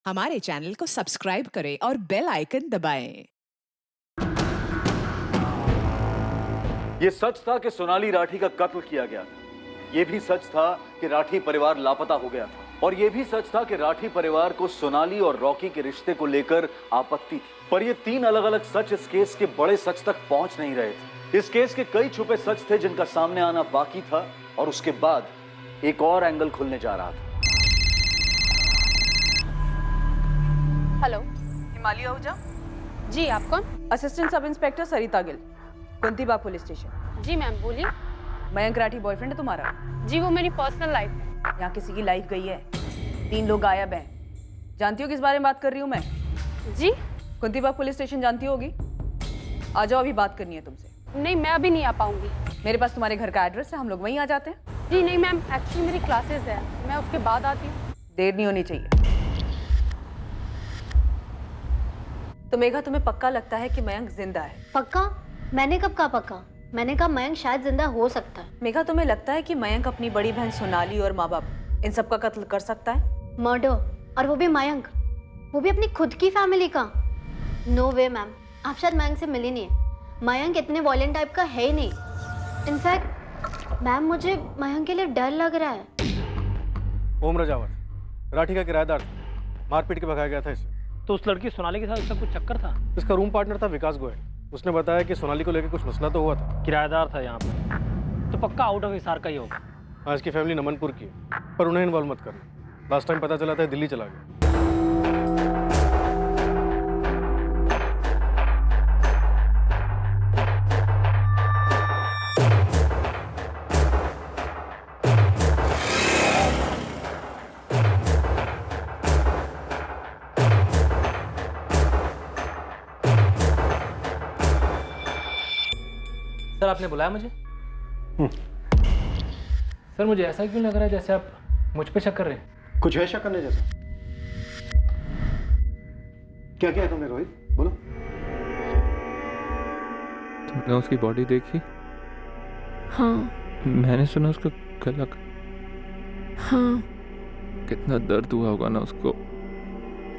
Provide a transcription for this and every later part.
हमारे चैनल को सब्सक्राइब करें और बेल आइकन दबाएं। ये सच था कि सोनाली राठी का कत्ल किया गया था। ये भी सच था कि राठी परिवार लापता हो गया था। और ये भी सच था कि राठी परिवार को सोनाली और रॉकी के रिश्ते को लेकर आपत्ति थी। पर ये तीन अलग अलग सच इस केस के बड़े सच तक पहुंच नहीं रहे थे। इस केस के कई छुपे सच थे जिनका सामने आना बाकी था और उसके बाद एक और एंगल खुलने जा रहा था। हेलो, हिमालय आहूजा। जी आप कौन? असिस्टेंट सब इंस्पेक्टर सरिता गिल, कुंतीबाग पुलिस स्टेशन। जी मैम बोलिए। मयंक राठी बॉयफ्रेंड है तुम्हारा? जी वो मेरी पर्सनल लाइफ है। यहाँ किसी की लाइफ गई है, 3 लोग गायब हैं। जानती हो किस बारे में बात कर रही हूँ मैं? जी कुंतीबाग पुलिस स्टेशन जानती होगी। आ जाओ, अभी बात करनी है तुमसे। नहीं, मैं अभी नहीं आ पाऊंगी। मेरे पास तुम्हारे घर का एड्रेस है, हम लोग वहीं आ जाते हैं। जी नहीं मैम, एक्चुअली मेरी क्लासेस है, मैं उसके बाद आती हूँ। देर नहीं होनी चाहिए। तो मेघा, तुम्हें पक्का लगता है कि मयंक जिंदा है? पक्का? मैंने कब कहा पक्का? मैंने कहा मयंक शायद जिंदा हो सकता है। मेघा, तुम्हें लगता है कि मयंक अपनी बड़ी बहन सोनाली और माँ बाप इन सब का कत्ल कर सकता है? मर्डर, और वो भी मयंक, वो भी अपनी खुद की फैमिली का? नो वे मैम, आप शायद मयंक से मिली नहीं है। मयंक इतने वॉयलेंट टाइप का है ही नहीं। इनफैक्ट मैम, मुझे मयंक के लिए डर लग रहा है। ओम रजावत राठी का किराएदार था, मारपीट के भगाया गया था इसे। तो उस लड़की सोनाली के साथ इसका कुछ चक्कर था? इसका रूम पार्टनर था विकास गोयल। उसने बताया कि सोनाली को लेकर कुछ मसला तो हुआ था। किराएदार था यहाँ पे, तो पक्का आउट ऑफ हिसार का ही होगा। आज की फैमिली नमनपुर की है, पर उन्हें इन्वॉल्व मत करना। लास्ट टाइम पता चला था दिल्ली चला गया। सर आपने बुलाया मुझे? सर मुझे ऐसा क्यों लग रहा है जैसे आप मुझ पे शक कर रहे हैं? कुछ है शक करने जैसा? क्या क्या है तुमने रोहित, बोलो। तुमने उसकी बॉडी देखी? हाँ। मैंने सुना उसका गला। हाँ। कितना दर्द हुआ होगा ना उसको,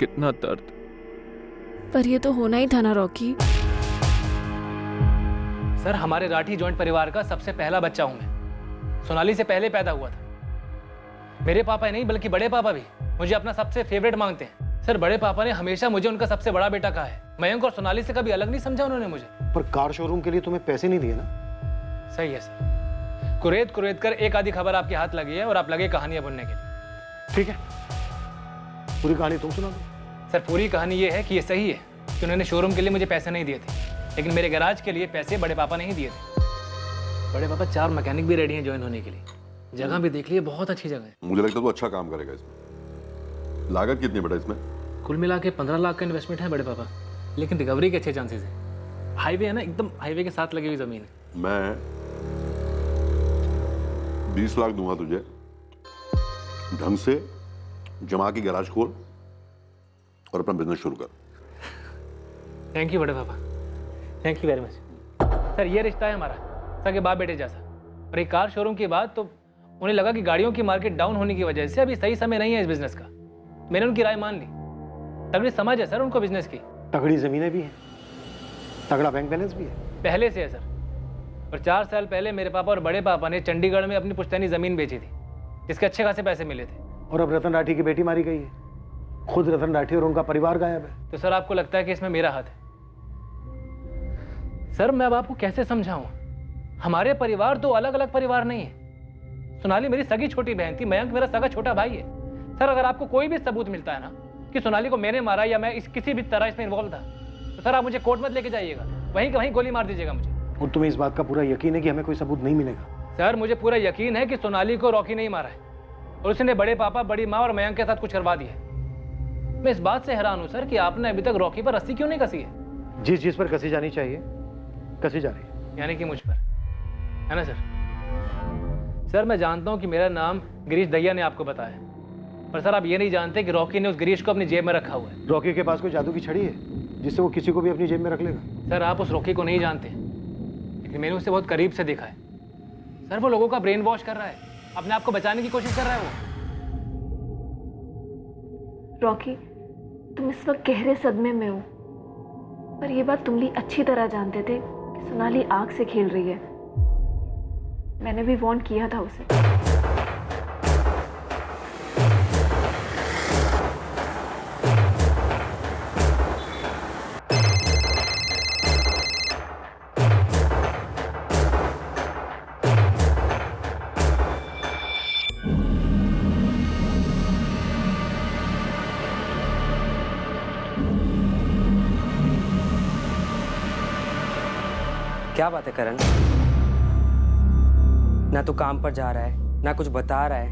कितना दर्द। पर ये तो होना ही था ना रॉकी। सर हमारे राठी जॉइंट परिवार का सबसे पहला बच्चा हूँ मैं। सोनाली से पहले पैदा हुआ था। मेरे पापा ही नहीं बल्कि बड़े पापा भी मुझे अपना सबसे फेवरेट मांगते हैं। सर बड़े पापा ने हमेशा मुझे उनका सबसे बड़ा बेटा कहा है। मयंक और सोनाली से कभी अलग नहीं समझा उन्होंने मुझे। पर कार शोरूम के लिए तुम्हें पैसे नहीं दिए ना? सही है सर, कुरेद कर एक आधी खबर आपके हाथ लगी है और आप लगे कहानियां बुनने के लिए। ठीक है, पूरी कहानी तुम सुना दो। सर पूरी कहानी ये है कि ये सही है कि उन्होंने शोरूम के लिए मुझे पैसे नहीं दिए थे, लेकिन मेरे गैराज के लिए पैसे बड़े पापा ने ही दिए थे। बड़े पापा 4 मैकेनिक भी रेडी हैं ज्वाइन होने के लिए। जगह भी देख लिए, बहुत अच्छी जगह है। मुझे लगता है तो अच्छा काम करेगा इसमें। लागत कितनी बेटा इसमें? कुल मिला के 15 लाख का इन्वेस्टमेंट है बड़े पापा, लेकिन रिकवरी के अच्छे चांसेस हैं। हाईवे है ना, एकदम हाईवे के साथ लगी हुई जमीन है। मैं 20 लाख दूंगा तुझे, ढंग से जमा की गैराज खोल और अपना बिजनेस शुरू कर। थैंक यू बड़े पापा, thank you very much. Sir ये रिश्ता है हमारा सगे बाप बेटे जैसा। और एक कार शोरूम की बात, तो उन्हें लगा कि गाड़ियों की मार्केट डाउन होने की वजह से अभी सही समय नहीं है इस बिजनेस का। मैंने उनकी राय मान ली। तगड़ी समझ है सर उनको बिजनेस की। तगड़ी जमीनें भी हैं, तगड़ा बैंक बैलेंस भी है। पहले से है सर। और 4 साल पहले मेरे पापा और बड़े पापा ने चंडीगढ़ में अपनी पुश्तैनी जमीन बेची थी, जिसके अच्छे खासे पैसे मिले थे। और अब रतन राठी की बेटी मारी गई है, खुद रतन राठी और उनका परिवार गायब है। तो सर आपको लगता है कि इसमें मेरा हाथ है? सर मैं अब आपको कैसे समझाऊं, हमारे परिवार 2 अलग अलग परिवार नहीं है। सोनाली मेरी सगी छोटी बहन थी, मयंक मेरा सगा छोटा भाई है। सर अगर आपको कोई भी सबूत मिलता है ना कि सोनाली को मैंने मारा या मैं किसी भी तरह इसमें इन्वॉल्व था, तो सर आप मुझे कोर्ट मत लेके जाइएगा, वहीं के वहीं गोली मार दीजिएगा मुझे। और तुम्हें इस बात का पूरा यकीन है कि हमें कोई सबूत नहीं मिलेगा? सर मुझे पूरा यकीन है कि सोनाली को रॉकी नहीं मारा है और उसने बड़े पापा, बड़ी माँ और मयंक के साथ कुछ करवा दिया है। मैं इस बात से हैरान हूं सर कि आपने अभी तक रॉकी पर रस्सी क्यों नहीं कसी है? जिस जिस पर कसी जानी चाहिए कसी जा रही है। यानी कि मुझ पर, है ना सर? सर मैं जानता हूं कि मेरा नाम गिरीश दहिया ने आपको बताया, पर सर आप ये नहीं जानते कि रॉकी ने उस गिरीश को अपनी जेब में रखा हुआ है। रॉकी के पास कोई जादू की छड़ी है जिससे वो किसी को भी अपनी जेब में रख लेगा? सर आप उस रॉकी को नहीं जानते, लेकिन मैंने उसे बहुत करीब से देखा है। सर वो लोगों का ब्रेन वॉश कर रहा है, अपने आप को बचाने की कोशिश कर रहा है वो। रॉकी, तुम इस वक्त गहरे सदमे में हो, पर यह बात तुम भी अच्छी तरह जानते थे कि सोनाली आग से खेल रही है। मैंने भी वार्न किया था उसे। क्या बात है करण? ना तो काम पर जा रहा है, ना कुछ बता रहा है।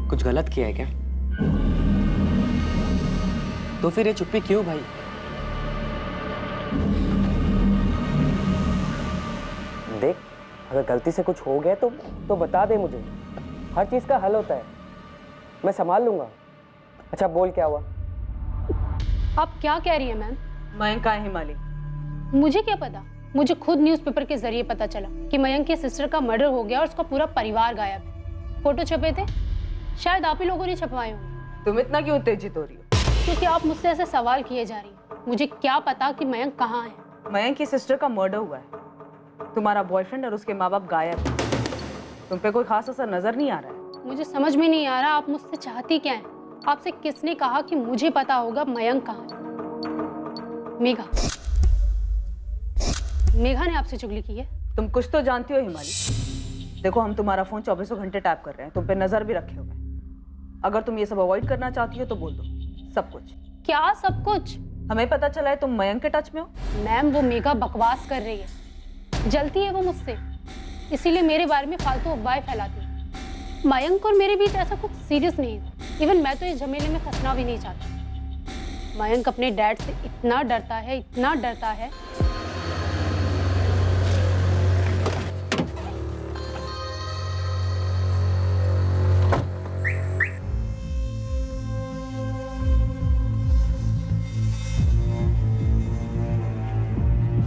कुछ गलत किया है क्या? तो फिर ये चुप्पी क्यों भाई? देख, अगर गलती से कुछ हो गया तो बता दे मुझे। हर चीज का हल होता है, मैं संभाल लूंगा। अच्छा बोल, क्या हुआ? आप क्या कह रही हैं मैम? मयंक कहाँ है हिमाली? मुझे क्या पता, मुझे खुद न्यूज़पेपर के जरिए पता चला कि मयंक की सिस्टर का मर्डर हो गया और उसका पूरा परिवार गायब है। फोटो छपे थे, शायद आप ही लोगों ने छपवाए होंगे। तुम इतना क्यों उत्तेजित हो रही हो? क्योंकि आप मुझसे ऐसे सवाल किए जा रही हैं। मुझे क्या पता कि मयंक कहाँ है। मयंक की सिस्टर का मर्डर हुआ है, तुम्हारा बॉयफ्रेंड और उसके माँ बाप गायब है। तुम पे कोई खास असर नजर नहीं आ रहा है। मुझे समझ में नहीं आ रहा आप मुझसे चाहती क्या है। आपसे किसने कहा कि मुझे पता होगा मयंक कहाँ है? मेघा, मेघा ने आपसे चुगली की है। तुम कुछ तो जानती हो हिमाली। देखो, हम तुम्हारा फोन 24 घंटे टैप कर रहे हैं, तुम पे नजर भी रखे हुए हैं। अगर तुम ये सब अवॉइड करना चाहती हो तो बोल दो सब कुछ। क्या सब कुछ? हमें पता चला है तुम मयंक के टच में हो। मैम, वो मेघा बकवास कर रही है, जलती है वो मुझसे, इसीलिए मेरे बारे में फालतू अफवाहें फैलाती है। मयंक और मेरे बीच ऐसा कुछ सीरियस नहीं है। इवन मैं तो इस झमेले में फंसना भी नहीं चाहती। मयंक अपने डैड से इतना डरता है, इतना डरता है।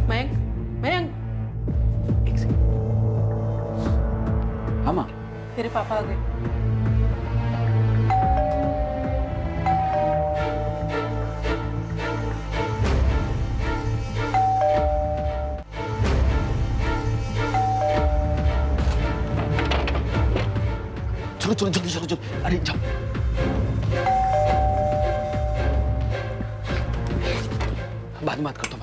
मयंक, मयंक, एक सेकंड। हाँ माँ, तेरे पापा आ गए। चलो चलो जल्दी चलो चलो। अरे जाओ। बाद में बात करता हूँ।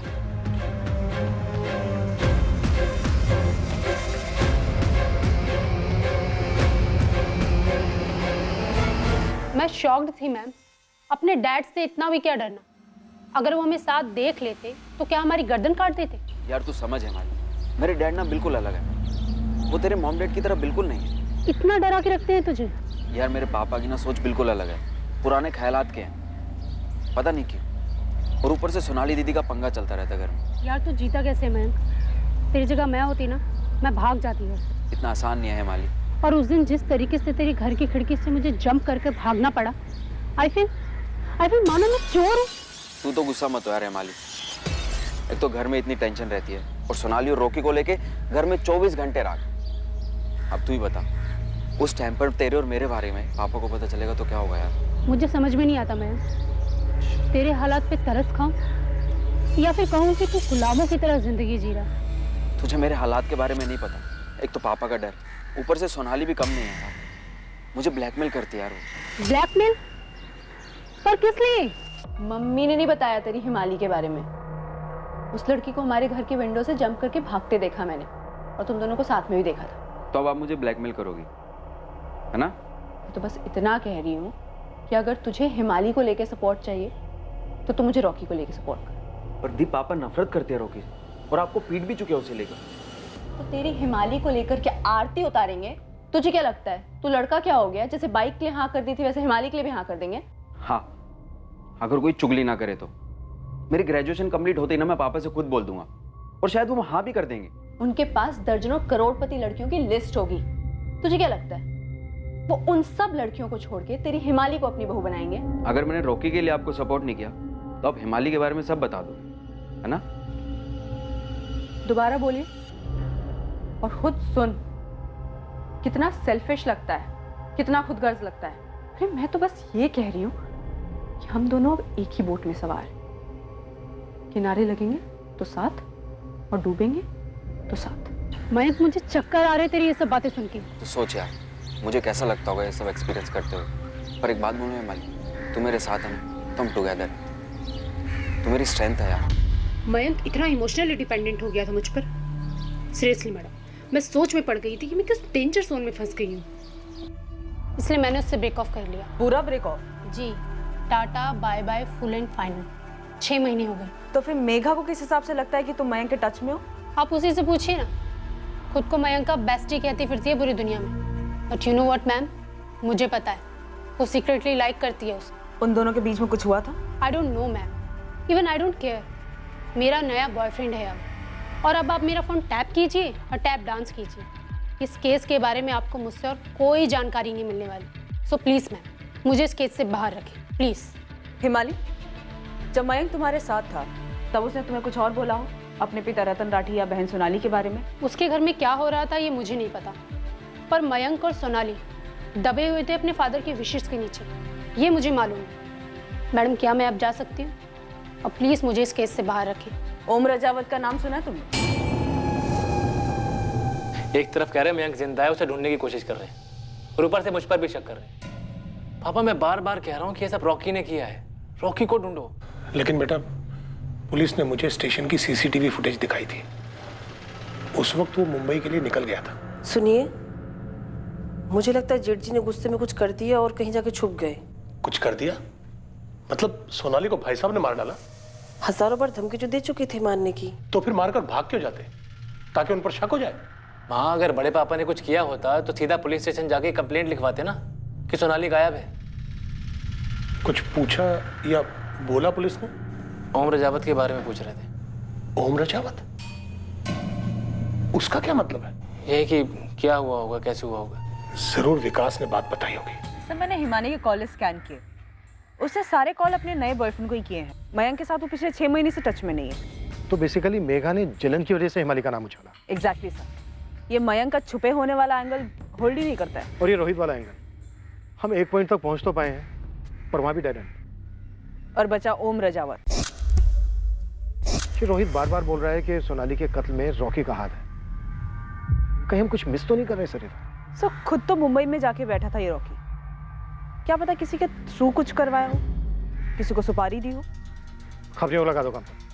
मैं शॉक्ड थी मैम। अपने डैड से इतना भी क्या डरना? अगर वो हमें साथ देख लेते तो क्या हमारी गर्दन काट देते? यार तू समझ है माली, मेरे डैड ना बिल्कुल अलग है। वो तेरे मॉम डैड की तरह बिल्कुल नहीं है। इतना डरा के रखते हैं तुझे? यार मेरे पापा की ना सोच बिल्कुल अलग है, पुराने ख्यालात के हैं, पता नहीं क्यों। और ऊपर से सोनाली दीदी का पंगा चलता रहता घर में। यार तू जीता कैसे मयंक? तेरी जगह मैं होती ना, मैं भाग जाती घर से। इतना आसान नहीं है माली। और उस दिन जिस तरीके से तेरी घर की खिड़की से मुझे जंप करके भागना पड़ा, आई फील मानो मैं चोर हूँ। तू तो गुस्सा मत हो यार माली। एक तो घर में इतनी टेंशन रहती है और सोनाली और रॉकी को लेके घर में 24 घंटे रात। अब तू ही बता, उस टाइम पर तेरे और मेरे बारे में पापा को पता चलेगा तो क्या होगा यार? मुझे समझ में नहीं आता मैं तेरे हालात पे तरस खाऊं या फिर कहूं कि तू गुलामों की तरह जिंदगी जी रहा। तुझे मेरे हालात के बारे में नहीं पता। एक तो पापा का डर, ऊपर से सोनाली भी कम नहीं है यार। मुझे ब्लैकमेल करती है यार वो। ब्लैकमेल? पर किस लिए? मम्मी ने नहीं बताया तेरी हिमाली के बारे में। उस लड़की को हमारे घर की विंडो से जंप करके भागते देखा मैंने, और तुम दोनों को साथ में भी देखा था। तो अब आप मुझे ब्लैकमेल करोगी, है ना? तो बस इतना कह रही हूँ कि अगर तुझे हिमाली को लेके सपोर्ट चाहिए तो तू मुझे रॉकी को लेके सपोर्ट कर। पर दी पापा नफरत करते हैं रॉकी से और आपको पीट भी चुके हैं उसे लेकर। तो तेरी हिमाली को लेकर क्या आरती उतारेंगे? तुझे क्या लगता है तू लड़का क्या हो गया? जैसे बाइक के लिए हाँ कर दी थी वैसे हिमाली के लिए भी हाँ कर देंगे? हाँ, अगर कोई चुगली ना करे तो। मेरी ग्रेजुएशन कंप्लीट होते ही ना मैं पापा से खुद बोल दूंगा और शायद वो हाँ भी कर देंगे। उनके पास दर्जनों करोड़पति लड़कियों की लिस्ट होगी। तुझे क्या लगता है वो उन सब लड़कियों को छोड़ के तेरी हिमाली को अपनी बहू बनाएंगे? अगर मैंने रॉकी के लिए आपको सपोर्ट नहीं किया तो आप हिमाली के बारे में सब बता दो, है ना? दोबारा बोलिए और खुद सुन। कितना सेल्फिश लगता है कितना खुदगर्ज लगता है। अरे मैं तो बस ये कह रही हूँ कि हम दोनों अब एक ही बोट में सवार हैं। किनारे लगेंगे तो साथ और डूबेंगे तो साथ। मयंक मुझे चक्कर आ रहे तेरी ये सब बातें सुन के। तो सोच यार, मुझे कैसा लगता होगा ये सब एक्सपीरियंस करते हुए। पर एक बात बोलूं हिमाली, तू मेरे साथ है ना, तुम टुगेदर, तू मेरी स्ट्रेंथ है यार। मयंक इतना इमोशनली डिपेंडेंट हो गया था मुझ पर। सीरियसली मैडम, मैं सोच में पड़ गई थी कि मैं किस डेंजर जोन में फंस गई हूँ, इसलिए मैंने उससे ब्रेक ऑफ कर लिया। पूरा ब्रेक ऑफ? जी, tata bye bye full and final. 6 महीने हो गए। तो फिर मेघा को किस हिसाब से लगता है कि तुम मयंक के टच में हो? आप उसी से पूछिए ना। खुद को मयंक का बेस्टी कहती फिरती है पूरी दुनिया में। But you know what ma'am, मुझे पता है वो सीक्रेटली लाइक करती है उसे। उन दोनों के बीच में कुछ हुआ था? I don't know ma'am, even I don't care. मेरा नया बॉयफ्रेंड है अब, और अब आप मेरा फ़ोन टैप कीजिए और टैप डांस कीजिए। इस केस के बारे में आपको मुझसे और कोई जानकारी नहीं मिलने वाली। सो प्लीज़ मैम, मुझे इस केस से बाहर रखें प्लीज़। हिमाली, जब मयंक तुम्हारे साथ था तब उसने तुम्हें कुछ और बोला हो अपने पिता रतन राठी या बहन सोनाली के बारे में? उसके घर में क्या हो रहा था ये मुझे नहीं पता, पर मयंक और सोनाली दबे हुए थे अपने फादर के विशेष के नीचे, ये मुझे मालूम है। मैडम, क्या मैं अब जा सकती हूँ? और प्लीज़ मुझे इस केस से बाहर रखें। ओम रजावत का नाम सुना तुमने? एक तरफ कह रहे हैं मयंक जिंदा है, उसे ढूंढने की कोशिश कर रहे हैं, और ऊपर से मुझ पर भी शक कर रहे हैं। पापा, मैं बार बार कह रहा हूँ कि ये सब रॉकी ने किया है, रॉकी को ढूंढो। लेकिन बेटा, पुलिस ने मुझे स्टेशन की सीसीटीवी फुटेज दिखाई थी। उस वक्त वो मुंबई के लिए निकल गया था। सुनिए, मुझे लगता है जेठ जी ने गुस्से में कुछ कर दिया और कहीं जाके छुप गए। कुछ कर दिया? मतलब सोनाली को भाई साहब ने मार डाला? हजारों बार धमकी जो दे चुके थे मारने की। तो फिर मारकर भाग क्यों जाते, ताकि उन पर शक हो जाए? माँ, अगर बड़े पापा ने कुछ किया होता तो सीधा पुलिस स्टेशन जाके कंप्लेंट लिखवाते ना कि सोनाली गायब है। कुछ पूछा या बोला पुलिस ने? ओम रजावत के बारे में पूछ रहे थे। ओम रजावत? उसका क्या मतलब है? ये कि क्या हुआ होगा, कैसे हुआ होगा। जरूर विकास ने बात बताई होगी। सर, मैंने हिमानी के कॉल स्कैन किए, उससे सारे कॉल अपने नए बॉयफ्रेंड को ही किए हैं। मयंक के साथ वो पिछले 6 महीने से टच में नहीं है। तो बेसिकली मेघा ने जलन की वजह से हिमाली का नाम उछाला। एग्जैक्टली सर, ये मयंक का छुपे होने वाला एंगल होल्ड ही नहीं करता है। और ये रोहित वाला एंगल, हम एक पॉइंट तक पहुंच तो पाए हैं, पर वहां भी डेड एंड। और बचा ओम रजावत। रोहित बार बार बोल रहा है कि सोनाली के कत्ल में रॉकी का हाथ है। कहीं हम कुछ मिस तो नहीं कर रहे सर? सर, खुद तो मुंबई में जाके बैठा था ये रॉकी, क्या पता किसी के थ्रू कुछ करवाया हो, किसी को सुपारी दी हो। खबरें लगा दो काम पर।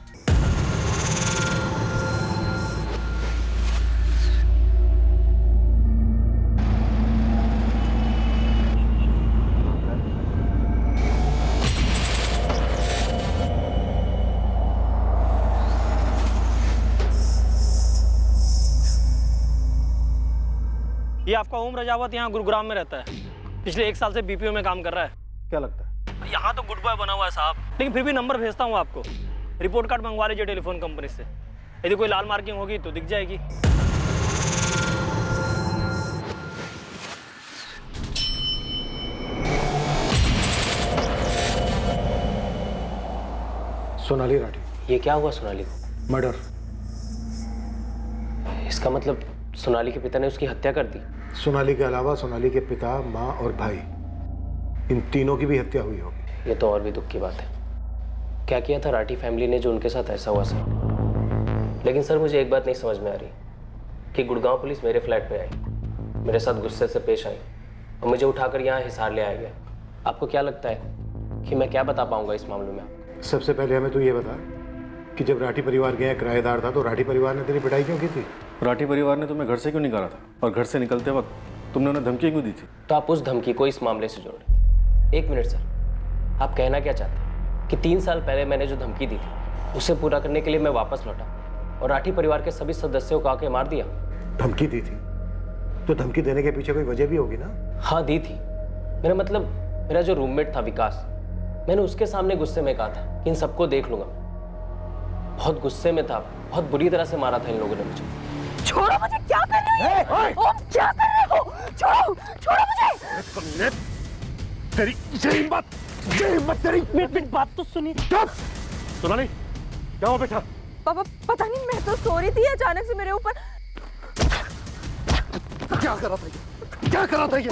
ये आपका ओम रजावत यहाँ गुरुग्राम में रहता है, पिछले 1 साल से बीपीओ में काम कर रहा है। क्या लगता है? यहाँ तो गुड बॉय बना हुआ है साहब, लेकिन फिर भी नंबर भेजता हूँ आपको। रिपोर्ट कार्ड मंगवा लीजिए टेलीफोन कंपनी से, यदि कोई लाल मार्किंग होगी तो दिख जाएगी। सोनाली राठी। ये क्या हुआ सोनाली को? मर्डर। इसका मतलब सोनाली के पिता ने उसकी हत्या कर दी? सोनाली के अलावा सोनाली के पिता, माँ और भाई, इन तीनों की भी हत्या हुई होगी। ये तो और भी दुख की बात है। क्या किया था राठी फैमिली ने जो उनके साथ ऐसा हुआ सर? लेकिन सर, मुझे एक बात नहीं समझ में आ रही कि गुड़गांव पुलिस मेरे फ्लैट पे आई, मेरे साथ गुस्से से पेश आई और मुझे उठाकर यहाँ हिसार ले आया गया। आपको क्या लगता है कि मैं क्या बता पाऊंगा इस मामले में? सबसे पहले हमें तो ये बता कि जब राठी परिवार गया किराएदार था तो राठी परिवार ने तेरी पिटाई क्यों की थी? राठी परिवार ने तुम्हें घर से क्यों निकाला था, और घर से निकलते वक्त तुमने उन्हें धमकी क्यों दी थी? तो आप उस धमकी को इस मामले से जोड़ें। 1 मिनट सर, आप कहना क्या चाहते हैं कि 3 साल पहले मैंने जो धमकी दी थी उसे पूरा करने के लिए मैं वापस लौटा और राठी परिवार के सभी सदस्यों को आके मार दिया? धमकी दी थी तो धमकी देने के पीछे कोई वजह भी होगी ना? हाँ, दी थी। मेरा मतलब, मेरा जो रूममेट था विकास, मैंने उसके सामने गुस्से में कहा था कि इन सबको देख लूंगा। बहुत गुस्से में था, बहुत बुरी तरह से मारा था इन लोगों ने मुझे। छोड़ो मुझे, क्या कर रहे हो? ओम, क्या कर रहे हो? छोड़ो, छोड़ो मुझे। तेरी ये हिम्मत तेरी। मेरी बात तो सुनिए। सोनाली, क्या हुआ बेटा? पापा, पता नहीं, मैं तो सो रही थी, अचानक से मेरे ऊपर। क्या कर रहा था ये? क्या कर रहा था ये?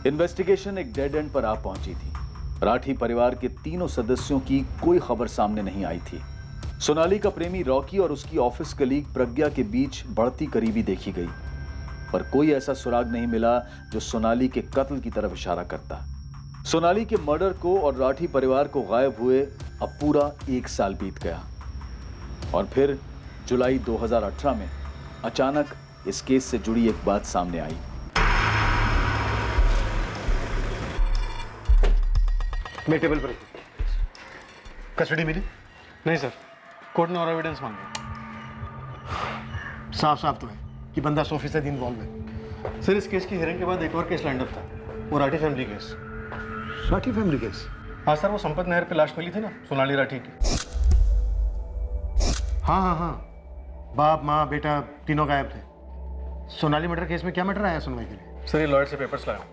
इन्वेस्टिगेशन एक डेड एंड पर आ पहुंची थी। राठी परिवार के तीनों सदस्यों की कोई खबर सामने नहीं आई थी। सोनाली का प्रेमी रॉकी और उसकी ऑफिस कलीग प्रज्ञा के बीच बढ़ती करीबी देखी गई, पर कोई ऐसा सुराग नहीं मिला जो सोनाली के कत्ल की तरफ इशारा करता। सोनाली के मर्डर को और राठी परिवार को गायब हुए अब पूरा 1 साल बीत गया और फिर जुलाई 2018 में अचानक इस केस से जुड़ी एक बात सामने आई। मैं टेबल पर कस्टडी मिली? नहीं सर, कोर्ट ने और एविडेंस मांगे। साफ साफ तो है कि बंदा 100% इन्वॉल्व है। सर, इस केस की हियरिंग के बाद एक और केस लाइंड अप था, वो Rathi family case. Rathi family case? हाँ सर, वो संपत नहर पे लाश मिली थी ना सोनाली राठी की। हाँ, बाप माँ बेटा तीनों गायब थे। सोनाली मर्डर केस में क्या मैटर आया सुनवाई के लिए? सर, ये लॉयर से पेपर्स लाया हूं।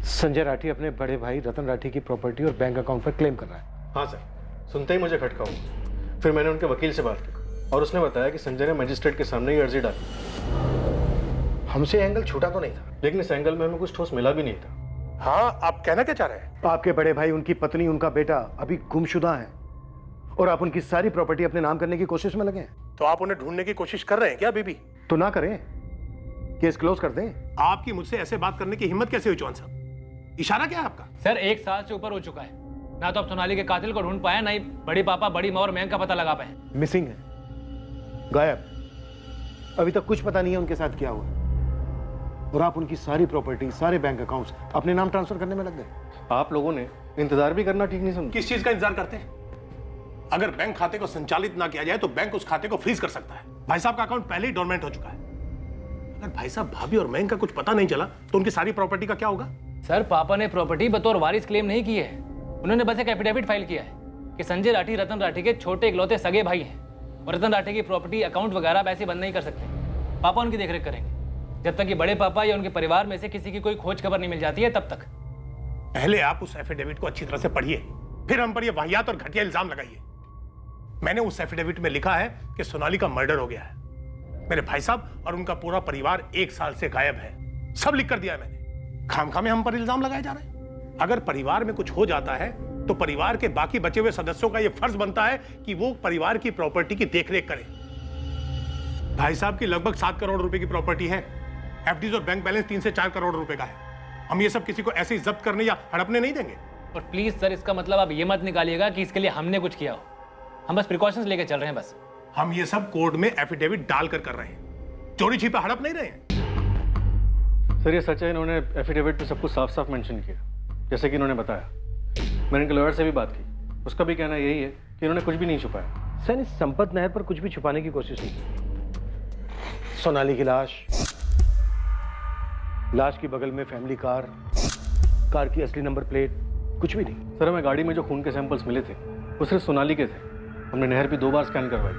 संजय राठी अपने बड़े भाई रतन राठी की प्रॉपर्टी और बैंक अकाउंट पर क्लेम कर रहा है। हाँ सर, सुनते ही मुझे खटका हुआ। फिर मैंने उनके वकील से बात की और उसने बताया कि संजय ने मजिस्ट्रेट के सामने ही अर्जी डाली। हमसे एंगल छूटा तो नहीं था, लेकिन इस एंगल में हमें कुछ ठोस मिला भी नहीं था। हाँ, आप कहना क्या चाह रहे हैं? आपके बड़े भाई, उनकी पत्नी, उनका बेटा अभी गुमशुदा हैं और आप उनकी सारी प्रॉपर्टी अपने नाम करने की कोशिश में लगे हैं। तो आप उन्हें ढूंढने की कोशिश कर रहे हैं क्या अभी भी? तो ना करें, केस क्लोज कर दें। आपकी मुझसे ऐसे बात करने की हिम्मत कैसे हुई चौहान साहब? इशारा क्या है आपका? सर, 1 साल से ऊपर हो चुका है, ना तो आप सोनाली के कातिल को ढूंढ पाए, ना ही बड़ी पापा, बड़ी माँ और मयंक का पता लगा पाए। मिसिंग है, गायब। अभी तक कुछ पता नहीं है उनके साथ क्या हुआ और आप उनकी सारी प्रॉपर्टी, सारे बैंक अकाउंट्स अपने नाम ट्रांसफर करने में लग गए। आप लोगों ने इंतजार भी करना ठीक नहीं समझा। किस चीज का इंतजार करते हैं? अगर बैंक खाते को संचालित ना किया जाए तो बैंक उस खाते को फ्रीज कर सकता है। भाई साहब का अकाउंट पहले ही डोरमेंट हो चुका है। अगर भाई साहब, भाभी और मयंक का कुछ पता नहीं चला तो उनकी सारी प्रॉपर्टी का क्या होगा? सर, पापा ने प्रॉपर्टी बतौर वारिस क्लेम नहीं की है। उन्होंने बस एक एफिडेविट फाइल किया है कि संजय राठी रतन राठी के छोटे इकलौते सगे भाई हैं और रतन राठी की प्रॉपर्टी, अकाउंट वगैरह वैसे बंद नहीं कर सकते। पापा उनकी देखरेख करेंगे जब तक कि बड़े पापा या उनके परिवार में से किसी की कोई खोज खबर नहीं मिल जाती है, तब तक। पहले आप उस एफिडेविट को अच्छी तरह से पढ़िए, फिर हम पर यह वाहियात और घटिया इल्जाम लगाइए। मैंने उस एफिडेविट में लिखा है कि सोनाली का मर्डर हो गया है। मेरे भाई साहब और उनका पूरा परिवार 1 साल से गायब है, सब लिख कर दिया है मैंने। खामखा में हम पर इल्जाम लगाए जा रहे हैं। अगर परिवार में कुछ हो जाता है तो परिवार के बाकी बचे हुए सदस्यों का यह फर्ज बनता है कि वो परिवार की प्रॉपर्टी की देखरेख करें। भाई साहब की लगभग 7 करोड़ रुपए की प्रॉपर्टी है। एफडीज और बैंक बैलेंस 3 से 4 करोड़ रुपए का है। हम ये सब किसी को ऐसे ही जब्त करने या हड़पने नहीं देंगे। और प्लीज सर, इसका मतलब आप ये मत निकालिएगा कि इसके लिए हमने कुछ किया हो। हम बस प्रिकॉशंस लेके चल रहे हैं बस। हम ये सब कोर्ट में एफिडेविट डालकर कर रहे हैं, चोरी छिपा हड़प नहीं रहे हैं। सर, ये सच है, इन्होंने एफिडेविट में सब कुछ साफ साफ मेंशन किया, जैसे कि इन्होंने बताया। मैंने इनके लॉयर से भी बात की, उसका भी कहना यही है कि इन्होंने कुछ भी नहीं छुपाया। सर, इस संपत नहर पर कुछ भी छुपाने की कोशिश नहीं की। सोनाली की लाश के बगल में फैमिली कार की असली नंबर प्लेट, कुछ भी नहीं। सर, हमें गाड़ी में जो खून के सैंपल्स मिले थे वो सिर्फ सोनाली के थे। हमने नहर भी 2 बार स्कैन करवाई,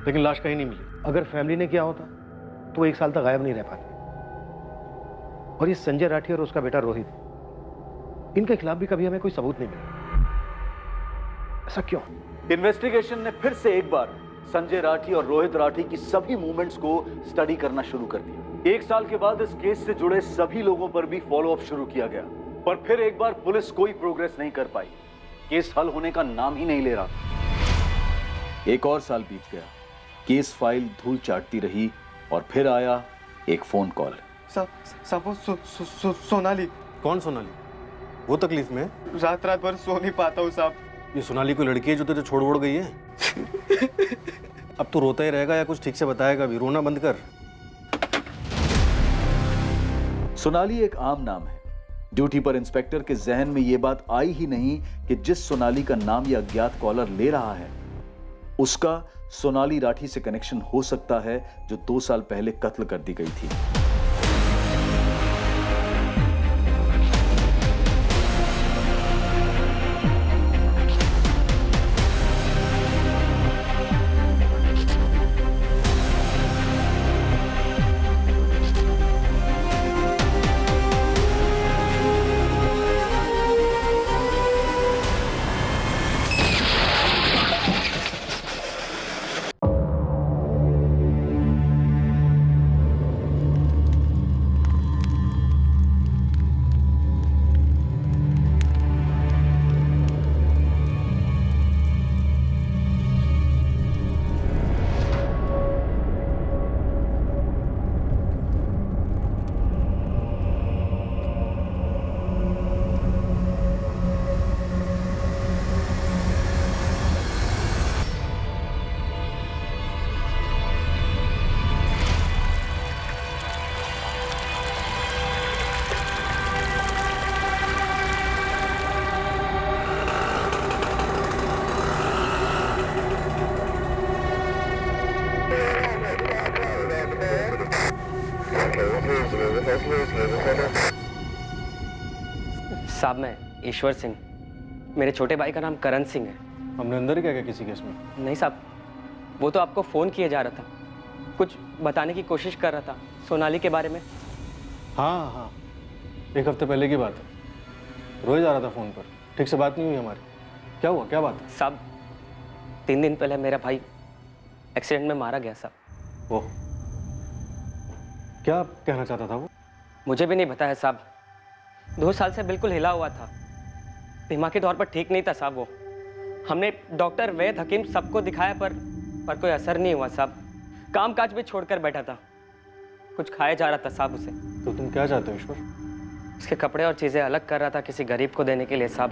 लेकिन लाश कहीं नहीं मिली। अगर फैमिली ने किया होता तो वो 1 साल तक गायब नहीं रह पाते। और ये संजय राठी और उसका बेटा रोहित, इनके खिलाफ भी कभी हमें कोई सबूत नहीं मिला। ऐसा क्यों? इन्वेस्टिगेशन ने फिर से एक बार संजय राठी और रोहित राठी की सभी मूवमेंट्स को स्टडी करना शुरू कर दिया। 1 साल के बाद इस केस से जुड़े सभी लोगों पर भी फॉलो अप शुरू किया गया, पर फिर एक बार पुलिस कोई प्रोग्रेस नहीं कर पाई। केस हल होने का नाम ही नहीं ले रहा। 1 और साल बीत गया, केस फाइल धूल चाटती रही और फिर आया एक फोन कॉल। सोनाली। कौन सोनाली? वो तकलीफ में? रात भर सो नहीं पाता हूँ साहब। ये सोनाली कोई लड़की है जो तुझे छोड़ वोड़ गई है? अब तू रोता ही रहेगा या कुछ ठीक से बताएगा भी? रोना बंद कर। सोनाली एक आम नाम है। ड्यूटी पर इंस्पेक्टर के जहन में यह बात आई ही नहीं कि जिस सोनाली का नाम यह अज्ञात कॉलर ले रहा है उसका सोनाली राठी से कनेक्शन हो सकता है, जो 2 साल पहले कत्ल कर दी गई थी। साहब मैं ईश्वर सिंह, मेरे छोटे भाई का नाम करण सिंह है। हमने अंदर क्या किया किसी केस में? नहीं साहब, वो तो आपको फ़ोन किया जा रहा था, कुछ बताने की कोशिश कर रहा था सोनाली के बारे में। हाँ हाँ, एक हफ्ते पहले की बात है। रोए जा रहा था फ़ोन पर, ठीक से बात नहीं हुई हमारी। क्या हुआ, क्या बात है? साहब 3 दिन पहले मेरा भाई एक्सीडेंट में मारा गया साहब। ओह, क्या कहना चाहता था वो? मुझे भी नहीं पता है साहब, 2 साल से बिल्कुल हिला हुआ था, दिमागी तौर पर ठीक नहीं था साहब वो। हमने डॉक्टर, वैद्य, हकीम सबको दिखाया पर कोई असर नहीं हुआ साहब। काम काज भी छोड़कर बैठा था, कुछ खाया जा रहा था साहब उसे। तो तुम क्या चाहते हो ईश्वर? उसके कपड़े और चीज़ें अलग कर रहा था किसी गरीब को देने के लिए साहब,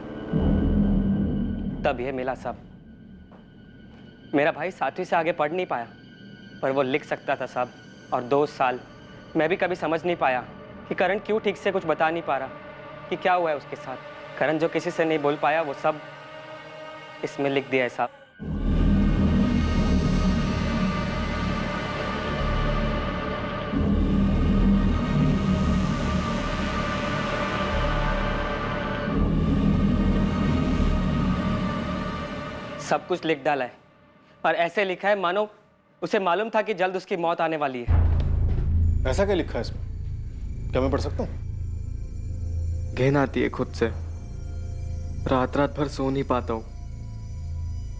तब ये मिला साहब। मेरा भाई 7वीं से आगे पढ़ नहीं पाया, पर वो लिख सकता था साहब। और 2 साल मैं भी कभी समझ नहीं पाया कि करण क्यों ठीक से कुछ बता नहीं पा रहा कि क्या हुआ है उसके साथ। करण जो किसी से नहीं बोल पाया वो सब इसमें लिख दिया है साहब। सब कुछ लिख डाला है, और ऐसे लिखा है मानो उसे मालूम था कि जल्द उसकी मौत आने वाली है। ऐसा क्या लिखा है इसमें? क्या मैं पढ़ सकता हूँ? घिन आती है खुद से, रात रात भर सो नहीं पाता हूँ।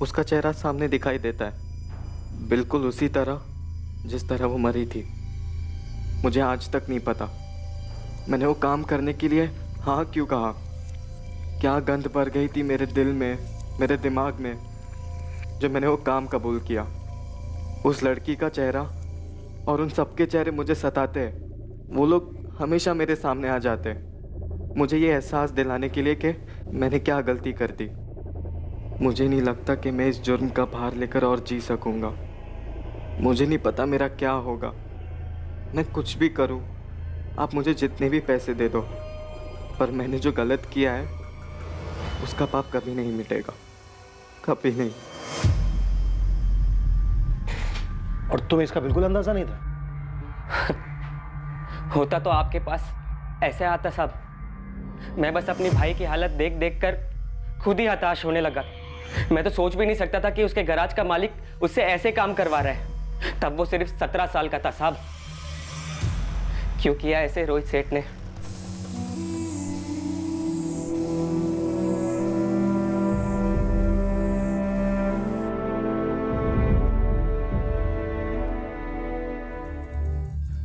उसका चेहरा सामने दिखाई देता है, बिल्कुल उसी तरह जिस तरह वो मरी थी। मुझे आज तक नहीं पता मैंने वो काम करने के लिए हाँ क्यों कहा। क्या गंध भर गई थी मेरे दिल में, मेरे दिमाग में, जब मैंने वो काम कबूल किया। उस लड़की का चेहरा और उन सबके चेहरे मुझे सताते हैं। वो लोग हमेशा मेरे सामने आ जाते हैं, मुझे ये एहसास दिलाने के लिए कि मैंने क्या गलती कर दी। मुझे नहीं लगता कि मैं इस जुर्म का भार लेकर और जी सकूंगा। मुझे नहीं पता मेरा क्या होगा। मैं कुछ भी करूं, आप मुझे जितने भी पैसे दे दो, पर मैंने जो गलत किया है उसका पाप कभी नहीं मिटेगा, कभी नहीं। और तुम्हें इसका बिल्कुल अंदाजा नहीं था? होता तो आपके पास ऐसे आता साहब। मैं बस अपनी भाई की हालत देख देख कर खुद ही हताश होने लगा। मैं तो सोच भी नहीं सकता था कि उसके गैराज का मालिक उससे ऐसे काम करवा रहा है। तब वो सिर्फ 17 साल का था साहब। क्यों किया ऐसे रोहित सेठ ने?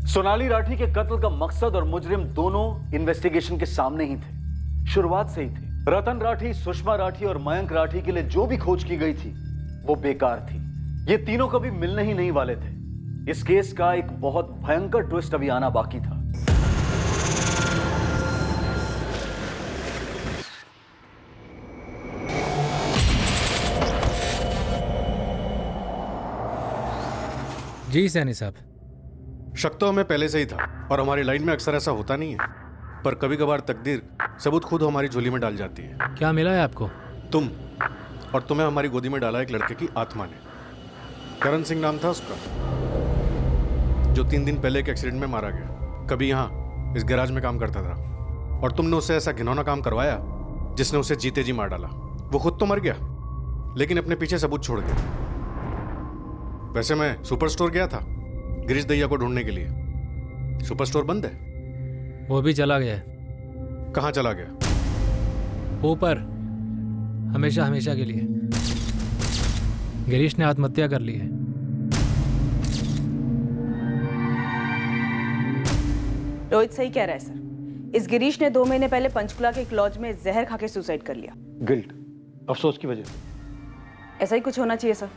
सोनाली राठी के कत्ल का मकसद और मुजरिम दोनों इन्वेस्टिगेशन के सामने ही थे, शुरुआत से ही थे। रतन राठी, सुषमा राठी और मयंक राठी के लिए जो भी खोज की गई थी वो बेकार थी। ये तीनों कभी मिलने ही नहीं वाले थे। इस केस का एक बहुत भयंकर ट्विस्ट अभी आना बाकी था। जी सैनी साहब। शक तो हमें पहले से ही था, और हमारी लाइन में अक्सर ऐसा होता नहीं है, पर कभी कभार तकदीर सबूत खुद हमारी झोली में डाल जाती है। क्या मिला है आपको? तुम, और तुम्हें हमारी गोदी में डाला एक लड़के की आत्मा ने। करण सिंह नाम था उसका, जो 3 दिन पहले एक एक्सीडेंट में मारा गया। कभी यहाँ इस गैराज में काम करता था, और तुमने उससे ऐसा घिनौना काम करवाया जिसने उसे जीते जी मार डाला। वो खुद तो मर गया, लेकिन अपने पीछे सबूत छोड़ गया। वैसे मैं सुपर स्टोर गया था गिरीश दैया को ढूंढने के लिए। सुपर स्टोर बंद है। वो भी चला गया। कहाँ चला गया? ऊपर, हमेशा हमेशा के लिए। गिरीश ने आत्महत्या कर ली है। रोहित सही कह रहा है सर। इस गिरीश ने 2 महीने पहले पंचकुला के एक लॉज में जहर खा के सुसाइड कर लिया। गिल्ट, अफसोस की वजह से। ऐसा ही कुछ होना चाहिए सर।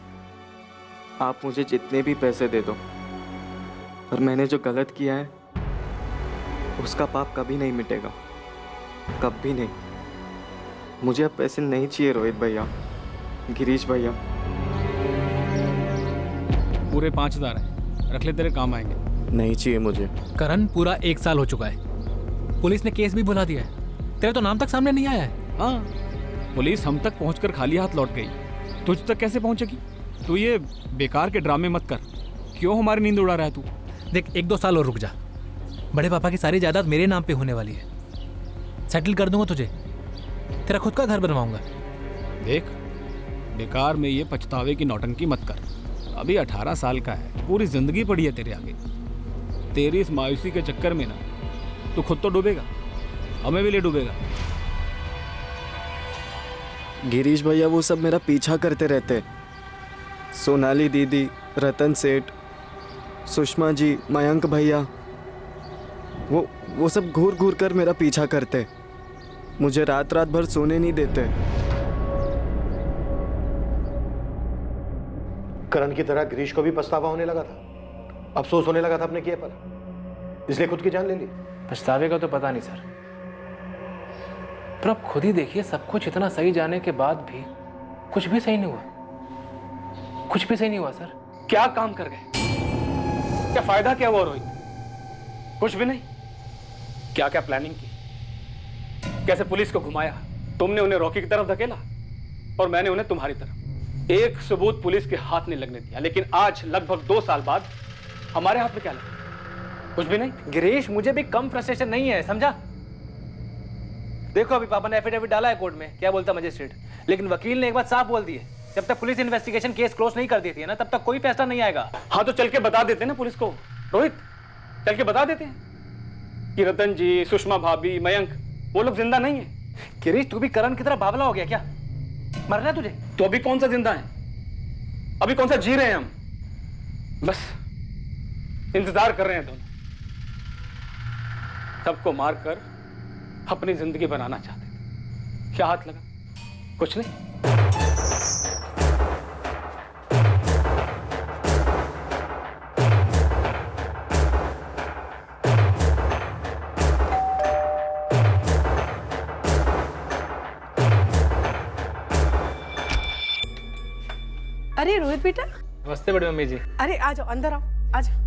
आप मुझे जितने भी पैसे दे दो, पर मैंने जो गलत किया है उसका पाप कभी नहीं मिटेगा, कभी नहीं। मुझे अब पैसे नहीं चाहिए रोहित भैया, गिरीश भैया। पूरे 5000 है, रख ले, तेरे काम आएंगे। नहीं चाहिए मुझे। करण, पूरा 1 साल हो चुका है। पुलिस ने केस भी बुला दिया है, तेरे तो नाम तक सामने नहीं आया है। हाँ, पुलिस हम तक पहुंचकर खाली हाथ लौट गई, तुझ तक कैसे पहुंचेगी? तू ये बेकार के ड्रामे मत कर। क्यों हमारी नींद उड़ा रहा है तू? देख, 1-2 साल और रुक जा, बड़े पापा की सारी जायदाद मेरे नाम पे होने वाली है। सेटल कर दूंगा तुझे, तेरा खुद का घर बनवाऊंगा। देख, बेकार में ये पछतावे की नौटंकी मत कर। अभी 18 साल का है, पूरी जिंदगी पड़ी है तेरे आगे। तेरी इस मायूसी के चक्कर में ना तू खुद तो डूबेगा, हमें भी ले डूबेगा। गिरीश भैया वो सब मेरा पीछा करते रहते। सोनाली दीदी, रतन सेठ, सुषमा जी, मयंक भैया, वो सब घूर घूर कर मेरा पीछा करते। मुझे रात रात भर सोने नहीं देते। करण की तरह गिरीश को भी पछतावा होने लगा था, अफसोस होने लगा था अपने किए पर, इसलिए खुद की जान ले ली। पछतावे का तो पता नहीं सर, पर आप खुद ही देखिए, सब कुछ इतना सही जाने के बाद भी कुछ भी सही नहीं हुआ। कुछ भी सही नहीं हुआ सर। क्या काम कर गए, क्या फायदा क्या हुआ रोहित? कुछ भी नहीं। क्या क्या प्लानिंग की, कैसे पुलिस को घुमाया, तुमने उन्हें रॉकी की तरफ धकेला और मैंने उन्हें तुम्हारी तरफ। एक सबूत पुलिस के हाथ नहीं लगने दिया, लेकिन आज लगभग 2 साल बाद हमारे हाथ में क्या लगा? कुछ भी नहीं। गिरीश, मुझे भी कम फ्रस्ट्रेशन नहीं है, समझा? देखो अभी पापा ने एफिडेविट डाला है कोर्ट में, क्या बोलता मजिस्ट्रेट, लेकिन वकील ने एक बात साफ बोल दी है, जब तक पुलिस इन्वेस्टिगेशन केस क्लोज नहीं कर देती है ना, तब तक कोई फैसला नहीं आएगा। हाँ तो चल के बता देते ना पुलिस को रोहित, चल के बता देते हैं कि रतन जी, सुषमा भाभी, मयंक वो लोग जिंदा नहीं है। गिरीश, तू भी करण की तरह बावला हो गया क्या? मरना है तुझे? तो अभी कौन सा जिंदा है, अभी कौन सा जी रहे हैं हम? बस इंतजार कर रहे हैं दोनों। सबको मारकर अपनी जिंदगी बनाना चाहते थे। क्या हाथ लगा? कुछ नहीं। अरे रोहित बेटा। नमस्ते बड़ी मम्मी जी। अरे आ जाओ, अंदर आओ, आ जाओ।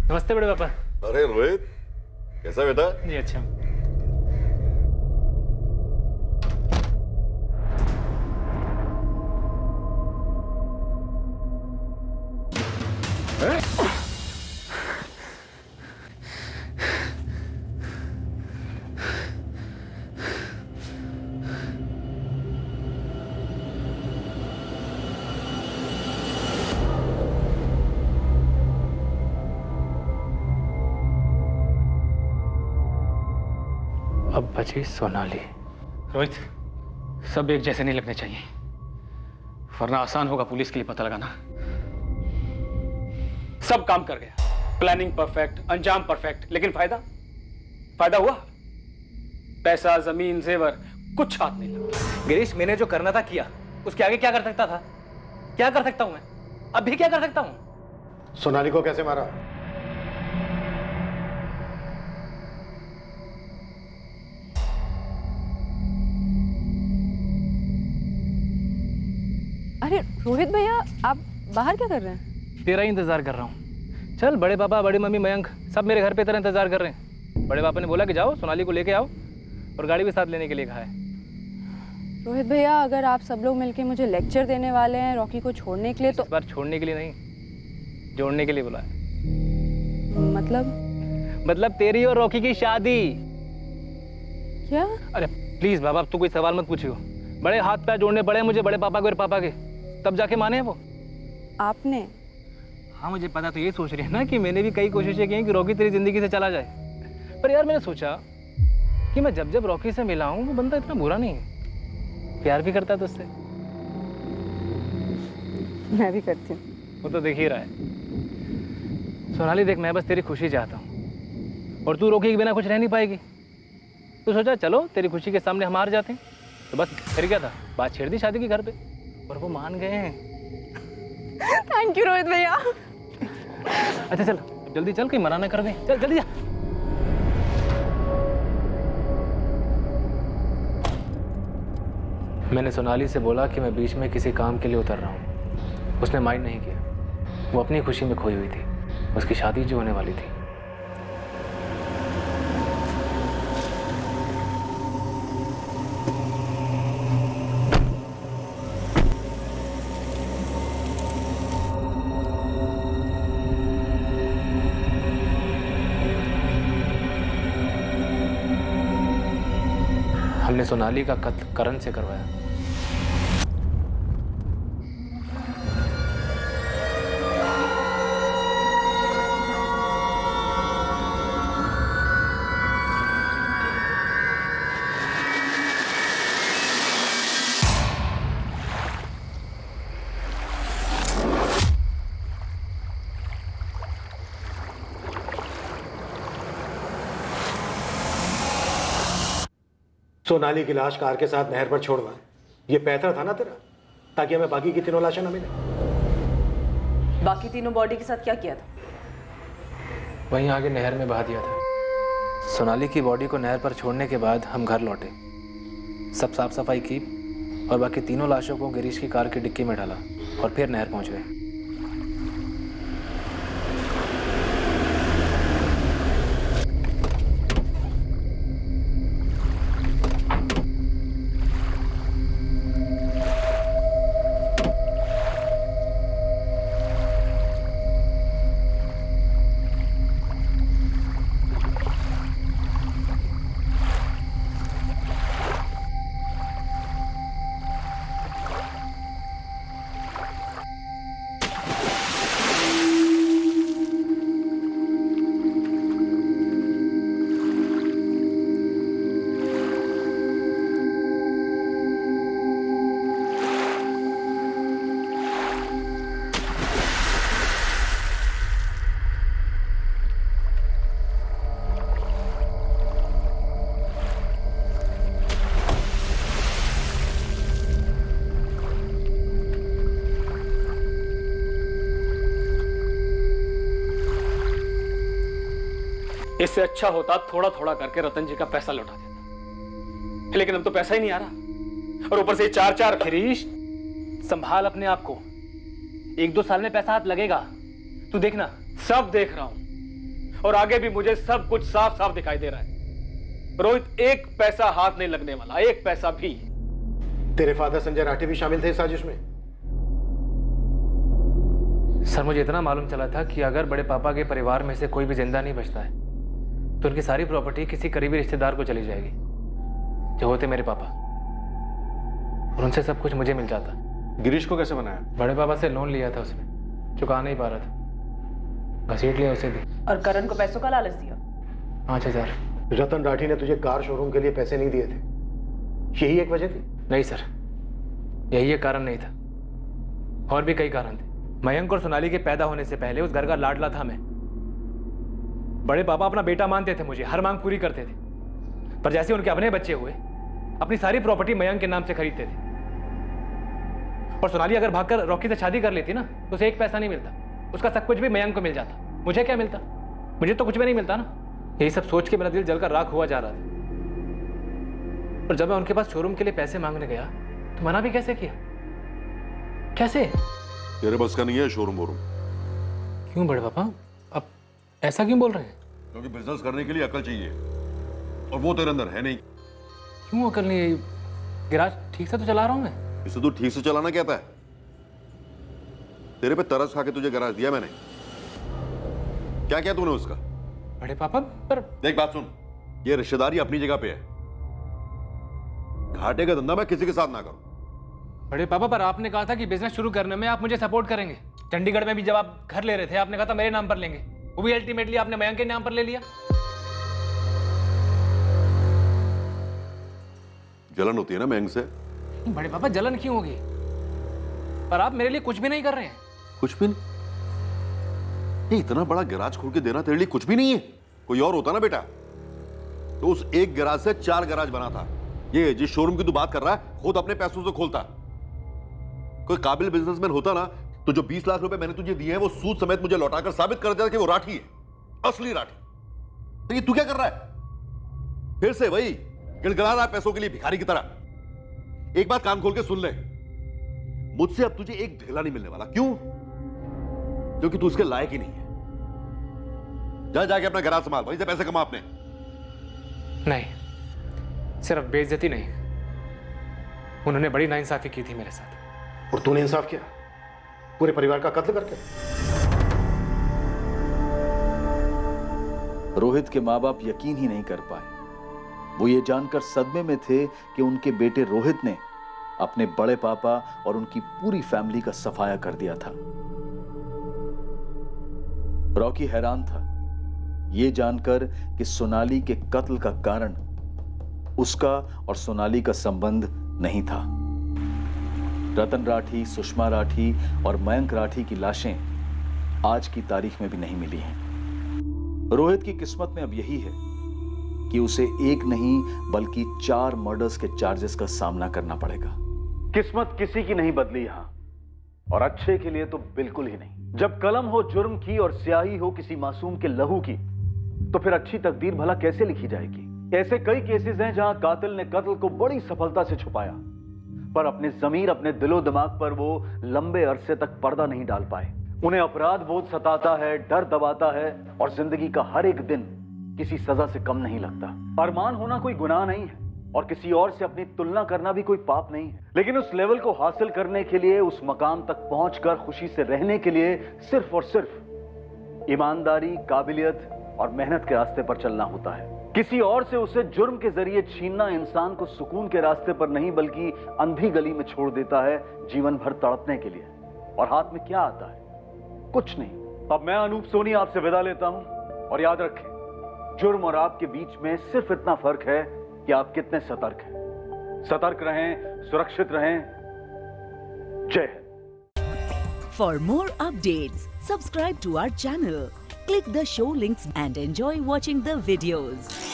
नमस्ते बड़े पापा। अरे रोहित, कैसा बेटा? जी अच्छा। अब बची सोनाली। रोहित, सब एक जैसे नहीं लगने चाहिए, वरना आसान होगा पुलिस के लिए पता लगाना। सब काम कर गया, प्लानिंग परफेक्ट, अंजाम परफेक्ट, लेकिन फायदा हुआ? पैसा, जमीन, जेवर, कुछ हाथ नहीं लगा। गिरीश, मैंने जो करना था किया, उसके आगे क्या कर सकता था? क्या कर सकता हूं मैं? अब भी क्या कर सकता हूं? सोनाली को कैसे मारा? अरे रोहित भैया, आप बाहर क्या कर रहे हैं? तेरा ही इंतजार कर रहा हूँ। चल, बड़े पापा, बड़ी मम्मी, मयंक सब मेरे घर पे तेरा इंतजार कर रहे हैं। बड़े पापा ने बोला कि जाओ सोनाली को लेके आओ, और गाड़ी भी साथ लेने के लिए कहा है। रोहित भैया, अगर आप सब लोग मिलके मुझे लेक्चर देने वाले हैं रॉकी को छोड़ने के लिए, तो इस बार छोड़ने के लिए नहीं, जोड़ने के लिए बुलाया। मतलब तेरी और रॉकी की शादी। क्या? अरे प्लीज बाबा, अब तू कोई सवाल मत पूछियो। बड़े हाथ पैर जोड़ने पड़े मुझे बड़े पापा के और पापा के, तब जाके माने हैं वो। आपने? हाँ मुझे पता, तो ये सोच रही है ना कि मैंने भी कई कोशिशें की हैं कि रॉकी तेरी जिंदगी से चला जाए, पर यार मैंने सोचा कि मैं जब जब रॉकी से मिला हूं वो बंदा इतना बुरा नहीं है, प्यार भी करता है तुझसे। मैं भी करती हूँ। वो तो देख ही रहा है। सोनाली देख, मैं बस तेरी खुशी चाहता हूँ और तू रॉकी के बिना कुछ रह नहीं पाएगी। तो सोचा चलो तेरी खुशी के सामने हम हार जाते हैं, तो बस फिर क्या था, बात छेड़ दी शादी की घर पे और वो मान गए हैं। थैंक यू रोहित भैया। अच्छा चल जल्दी चल, कहीं मना ना कर दें, चल जल्दी जा। मैंने सोनाली से बोला कि मैं बीच में किसी काम के लिए उतर रहा हूँ। उसने माइंड नहीं किया, वो अपनी खुशी में खोई हुई थी। उसकी शादी जो होने वाली थी। हमने सोनाली का कत्ल करण से करवाया। सोनाली की लाश कार के साथ नहर पर छोड़ना, ये पैतरा था ना तेरा, ताकि हमें बाकी की तीनों लाशें न मिले। बाकी तीनों बॉडी के साथ क्या किया था? वहीं आगे नहर में बहा दिया था। सोनाली की बॉडी को नहर पर छोड़ने के बाद हम घर लौटे, सब साफ सफाई की और बाकी तीनों लाशों को गिरीश की कार की डिक्की में डाला और फिर नहर पहुंच गए। इससे अच्छा होता थोड़ा थोड़ा करके रतन जी का पैसा लौटा देता, लेकिन अब तो पैसा ही नहीं आ रहा और ऊपर से 4-4। गिरीश संभाल अपने आप को, 1-2 साल में पैसा हाथ लगेगा, तू देखना। सब देख रहा हूं और आगे भी मुझे सब कुछ साफ साफ दिखाई दे रहा है। रोहित, एक पैसा हाथ नहीं लगने वाला, एक पैसा भी। तेरे फादर संजय राठी भी शामिल थे इस साजिश में? सर, मुझे इतना मालूम चला था कि अगर बड़े पापा के परिवार में से कोई भी जिंदा नहीं बचता है तो उनकी सारी प्रॉपर्टी किसी करीबी रिश्तेदार को चली जाएगी, जो होते मेरे पापा, और उनसे सब कुछ मुझे मिल जाता। गिरीश को कैसे बनाया? बड़े पापा से लोन लिया था, उसमें चुका नहीं पा रहा था, घसीट लिया उसे भी। और करण को पैसों का लालच दिया? 5,000। रतन राठी ने तुझे कार शोरूम के लिए पैसे नहीं दिए थे, यही एक वजह थी? नहीं सर, यही एक कारण नहीं था, और भी कई कारण थे। मयंक और सोनाली के पैदा होने से पहले उस घर का लाडला था मैं। बड़े पापा अपना बेटा मानते थे मुझे, हर मांग पूरी करते थे, पर जैसे उनके अपने बच्चे हुए अपनी सारी प्रॉपर्टी मयंक के नाम से खरीदते थे। और सोनाली अगर भागकर रॉकी से शादी कर लेती ना तो उसे एक पैसा नहीं मिलता, उसका सब कुछ भी मयंक को मिल जाता। मुझे क्या मिलता? मुझे तो कुछ भी नहीं मिलता ना। यही सब सोच के मेरा दिल जलकर राख हुआ जा रहा था। और जब मैं उनके पास शोरूम के लिए पैसे मांगने गया तो मना भी कैसे किया? कैसे? तेरे बस का नहीं है शोरूम वोरूम। क्यों बड़े पापा, अब ऐसा क्यों बोल रहे हैं? क्योंकि बिजनेस करने के लिए अकल चाहिए और वो तेरे अंदर है नहीं। क्यों अकल नहीं है? गैराज ठीक से तो चला रहा हूं मैं। इसे तू ठीक से चलाना कहता है? तेरे पे तरस खा के तुझे गैराज दिया मैंने, क्या किया तूने उसका? बड़े पापा पर देख बात सुन, ये रिश्तेदारी अपनी जगह पे है, घाटे का धंधा मैं किसी के साथ ना करूं। बड़े पापा पर आपने कहा था कि बिजनेस शुरू करने में आप मुझे सपोर्ट करेंगे। चंडीगढ़ में भी जब आप घर ले रहे थे आपने कहा था मेरे नाम पर लेंगे, वो भी अल्टीमेटली आपने मयंक के नाम पर ले लिया। जलन होती है ना मयंक से। बड़े पापा जलन क्यों होगी? पर आप मेरे लिए कुछ भी नहीं कर रहे हैं। कुछ भी नहीं? ये इतना बड़ा गैराज खोल के देना तेरे लिए कुछ भी नहीं है। कोई और होता ना बेटा तो उस एक गैराज से 4 गैराज बना था। ये जिस शोरूम की तू बात कर रहा है खुद अपने पैसों से खोलता। कोई काबिल बिजनेसमैन होता ना तो जो 20 लाख रुपए मैंने तुझे दिए हैं वो सूद समेत मुझे लौटाकर साबित कर देता कि वो राठी है, असली राठी। तो ये तू क्या कर रहा है? फिर से वही गिड़गिड़ा रहा है पैसों के लिए भिखारी की तरह। एक बात कान खोल के सुन ले, मुझसे अब तुझे एक ढेला नहीं मिलने वाला। क्यों? क्योंकि तू इसके लायक ही नहीं है। जा जाके अपना गैराज संभाल, वहीं से पैसे कमा अपने। नहीं, सिर्फ बेइज्जती नहीं, उन्होंने बड़ी नाइंसाफी की थी मेरे साथ। और तूने इंसाफ किया पूरे परिवार का कत्ल करके। रोहित के माँ बाप यकीन ही नहीं कर पाए। वो ये जानकर सदमे में थे कि उनके बेटे रोहित ने अपने बड़े पापा और उनकी पूरी फैमिली का सफाया कर दिया था। रॉकी हैरान था ये जानकर कि सोनाली के कत्ल का कारण उसका और सोनाली का संबंध नहीं था। रतन राठी, सुषमा राठी और मयंक राठी की लाशें आज की तारीख में भी नहीं मिली हैं। रोहित की किस्मत में अब यही है कि उसे एक नहीं बल्कि 4 मर्डर्स के चार्जेस का सामना करना पड़ेगा। किस्मत किसी की नहीं बदली यहां, और अच्छे के लिए तो बिल्कुल ही नहीं। जब कलम हो जुर्म की और स्याही हो किसी मासूम के लहू की, तो फिर अच्छी तकदीर भला कैसे लिखी जाएगी? ऐसे कई केसेस हैं जहां कातिल ने कत्ल को बड़ी सफलता से छुपाया, पर अपने जमीर, अपने दिलो दिमाग पर वो लंबे अरसे तक पर्दा नहीं डाल पाए। उन्हें अपराध बोध सताता है, डर दबाता है, और जिंदगी का हर एक दिन किसी सजा से कम नहीं लगता। अरमान होना कोई गुनाह नहीं है, और किसी और से अपनी तुलना करना भी कोई पाप नहीं है, लेकिन उस लेवल को हासिल करने के लिए, उस मकाम तक पहुंचकर खुशी से रहने के लिए सिर्फ और सिर्फ ईमानदारी, काबिलियत और मेहनत के रास्ते पर चलना होता है। किसी और से उसे जुर्म के जरिए छीनना इंसान को सुकून के रास्ते पर नहीं बल्कि अंधी गली में छोड़ देता है, जीवन भर तड़पने के लिए। और हाथ में क्या आता है? कुछ नहीं। अब मैं अनूप सोनी आपसे विदा लेता हूं, और याद रखें, जुर्म और आपके बीच में सिर्फ इतना फर्क है कि आप कितने सतर्क हैं। सतर्क रहें, सुरक्षित रहें। जय Hind. For more updates, subscribe to our channel, click the show links and enjoy watching the videos.